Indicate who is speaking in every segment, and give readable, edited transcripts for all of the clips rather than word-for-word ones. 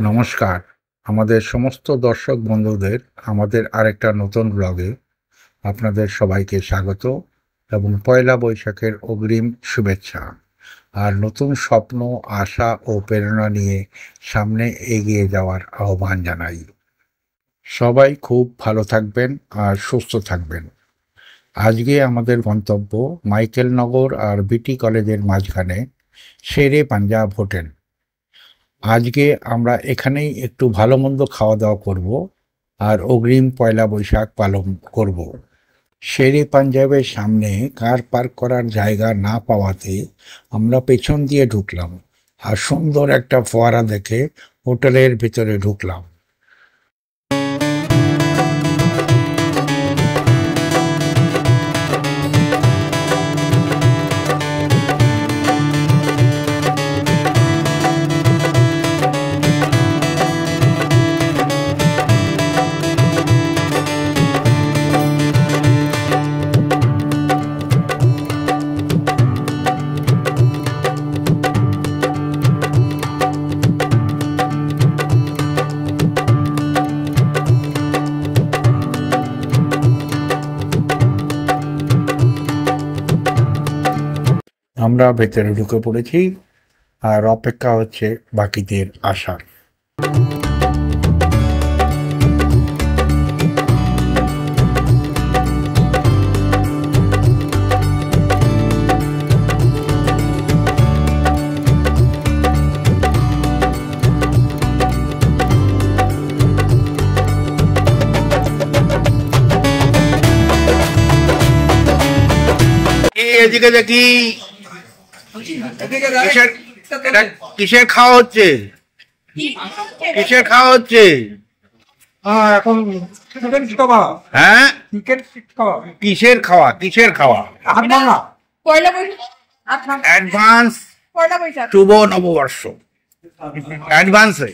Speaker 1: নমস্কার, আমাদের সমস্ত দর্শক বন্ধুদের আমাদের আরেকটা নতুন ব্লগে আপনাদের সবাইকে স্বাগত এবং পয়লা বৈশাখের অগ্রিম শুভেচ্ছা। আর নতুন স্বপ্ন, আশা ও প্রেরণা নিয়ে সামনে এগিয়ে যাওয়ার আহ্বান জানাই। সবাই খুব ভালো থাকবেন আর সুস্থ থাকবেন। আজকে আমাদের গন্তব্য মাইকেলনগর আর বিটি কলেজের মাঝখানে শেরে পাঞ্জাব হোটেল। আজকে আমরা এখানেই একটু ভালো মন্দ খাওয়া দাওয়া করব আর অগ্রিম পয়লা বৈশাখ পালন করব। শেরে পাঞ্জাবের সামনে কার পার্ক করার জায়গা না পাওয়াতে আমরা পেছন দিয়ে ঢুকলাম আর সুন্দর একটা ফোয়ারা দেখে হোটেলের ভিতরে ঢুকলাম। আমরা ভেতরে ঢুকে পড়েছি আর অপেক্ষা হচ্ছে বাকিদের আসার। এদিকে দেখি কিসের খাওয়া হচ্ছে? কিসের খাওয়া হচ্ছে? হ্যাঁ, কিসের খাওয়া? কিসের খাওয়া? অ্যাডভান্স শুভ নববর্ষ। অ্যাডভান্সে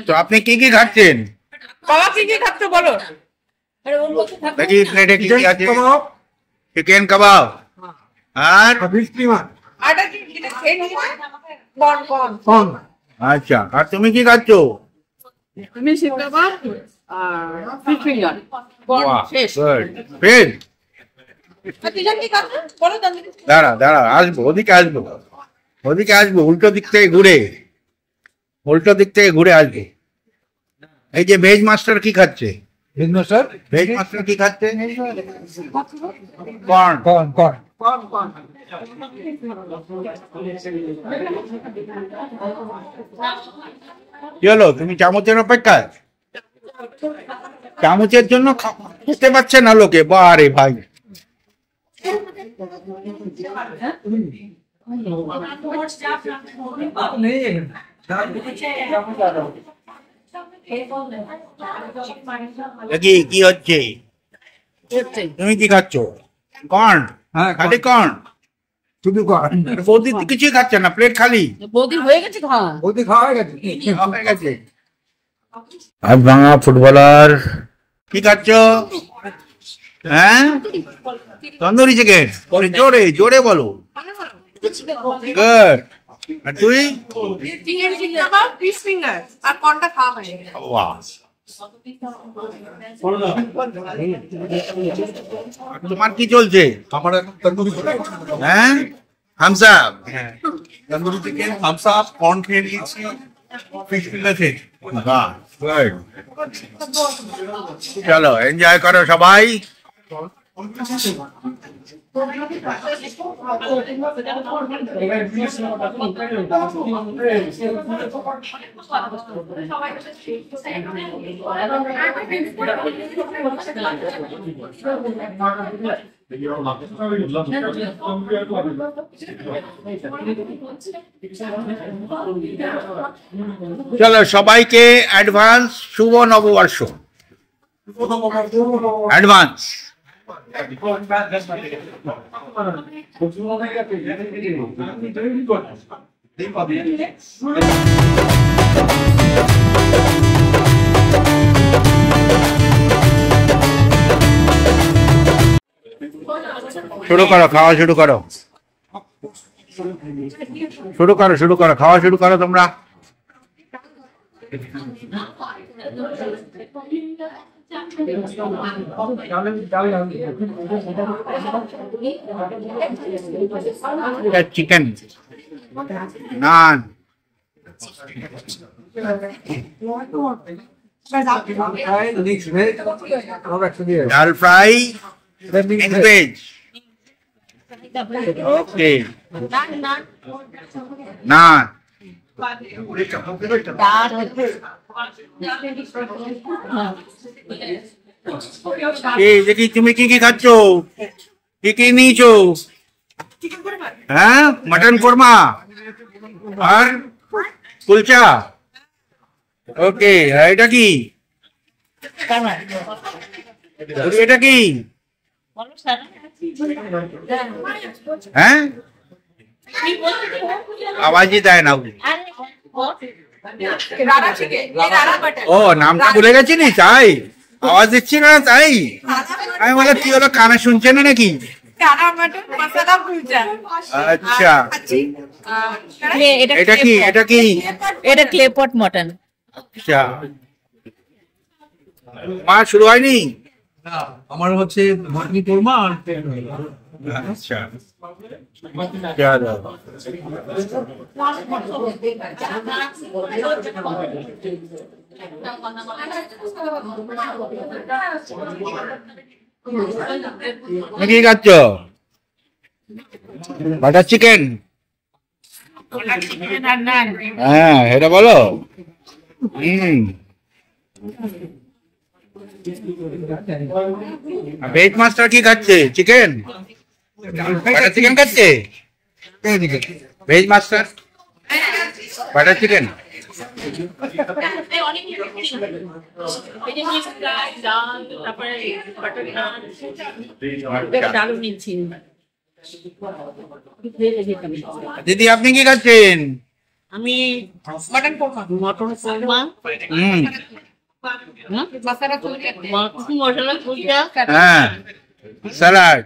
Speaker 1: তো আপনি কি কি খাচ্ছেন?
Speaker 2: বাবা কি কি খাচ্ছ বলো?
Speaker 1: দেখি প্লেটে কি কি আছে। চিকেন কাবাব আর আচ্ছা, আর তুমি কি খাচ্ছ? দাঁড়া দাঁড়া, আসবো, ওদিকে আসবো, ওদিকে আসবো, উল্টো দিক থেকে ঘুরে আসবে। এই যে ভেজ মাস্টার কি খাচ্ছে? ভেজ মাস্টার কি খাচ্ছে? কর্ন। কি হলো, তুমি চামচের অপেক্ষায়? চামচের জন্য খেতে পারছে না লোকে। বারে ভাই, কি হচ্ছে? তুমি কি খাচ্ছ? কর্ন? খালি কর্ন? বৌদি কিছুই খাচ্ছে না, প্লেট খালি।
Speaker 2: বৌদি হয়ে গেছে,
Speaker 1: খাওয়া হয়ে গেছে। আজ ভাঙা ফুটবলার কি খাচ্ছ? হ্যাঁ, তন্দুরি চিকেন। জোরে জোরে বলো। গুড। আর তুই? তোমার কি চলছে? হ্যাঁ, Thums Up.
Speaker 3: Tandoori chicken, Thums Up, corn খেয়ে নিয়েছি, ফিশ ফিঙ্গার খেয়েছি।
Speaker 1: চলো এনজয় করো সবাই। চলো সবাইকে অ্যাডভান্স শুভ নববর্ষ। অ্যাডভান্স। শুরু করো, খাওয়া শুরু করো, শুরু করো, খাওয়া শুরু করো তোমরা। চিকেন, নান, ডাল ফ্রাই, মিক্স ভেজ, ওকে, নান, দেখি তুমি কি কি খাচ্ছ, কি কি নিয়েছো? হ্যাঁ, মটন কোরমা আর কুলচা, ওকে। এটা কি, এটা কি? হ্যাঁ, আওয়াজই দেয় না। ও, নামটা ভুলে গেছি নি, তাই আওয়াজ দিচ্ছি না, তাই আমি বলে কি হলো, কানে শুনছে না নাকি? আচ্ছা, এটা কি, এটা কি?
Speaker 2: এটা ক্লে পট মটন।
Speaker 1: আচ্ছা, মা শুরু হয়নি?
Speaker 3: না, আমার হচ্ছে মটন কোরমা আর
Speaker 1: আচ্ছা, চলো। তুমি কি খাচ্ছ? Butter chicken. হ্যাঁ, এটা বলো। ভেজ মাস্টার কি খাচ্ছে? চিকেন, বাটার চিকেন খাচ্ছে। Veg master butter chicken. দিদি, আপনি কি খাচ্ছেন?
Speaker 2: আমি মটন কোরমা। মটন কোরমা, মশলা কুলচা,
Speaker 1: হ্যাঁ, স্যালাড।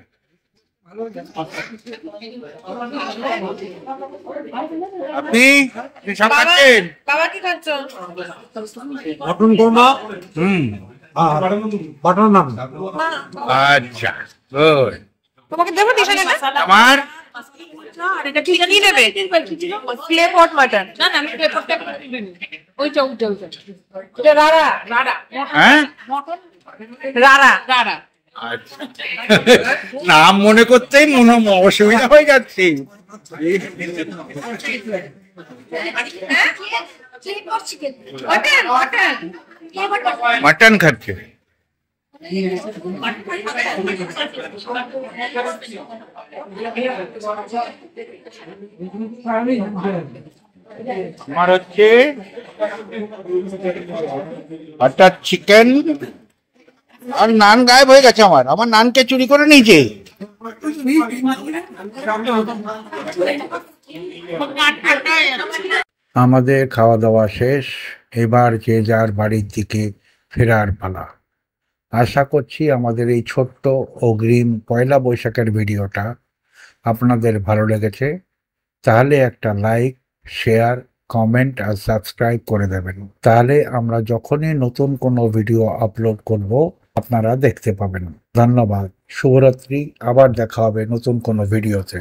Speaker 1: আপনি সব খাচ্ছেন?
Speaker 2: বাবা কি খাচ্ছ?
Speaker 3: মটন কোরমা, বাটার নান।
Speaker 1: আচ্ছা, গুড।
Speaker 2: তোমাকে দেবো টিশানে না?
Speaker 1: আমার
Speaker 2: এটা কি জানি নেবে? ক্লে পট মটন। না না, আমি ক্লে পটটা ওইটা। এটা রারা, রারা।
Speaker 1: হ্যাঁ,
Speaker 2: মটন রারা, রারা।
Speaker 1: আচ্ছা, নাম মনে করতেই মনে অসুবিধা হয়ে যাচ্ছে। মটন খাচ্ছে। আমার হচ্ছে বাটার চিকেন আর নান। গায়েব হয়ে গেছে আমার, আমার নানকে চুরি করে নিয়েছে। আমাদের খাওয়া দাওয়া শেষ, এবার যে যার বাড়ির দিকে ফেরার পালা। আশা করছি আমাদের এই ছোট্ট অগ্রিম পয়লা বৈশাখের ভিডিওটা আপনাদের ভালো লেগেছে। তাহলে একটা লাইক, শেয়ার, কমেন্ট আর সাবস্ক্রাইব করে দেবেন। তাহলে আমরা যখনই নতুন কোনো ভিডিও আপলোড করব আপনারা দেখতে পাবেন। ধন্যবাদ, শুভরাত্রি। আবার দেখা হবে নতুন কোনো ভিডিওতে।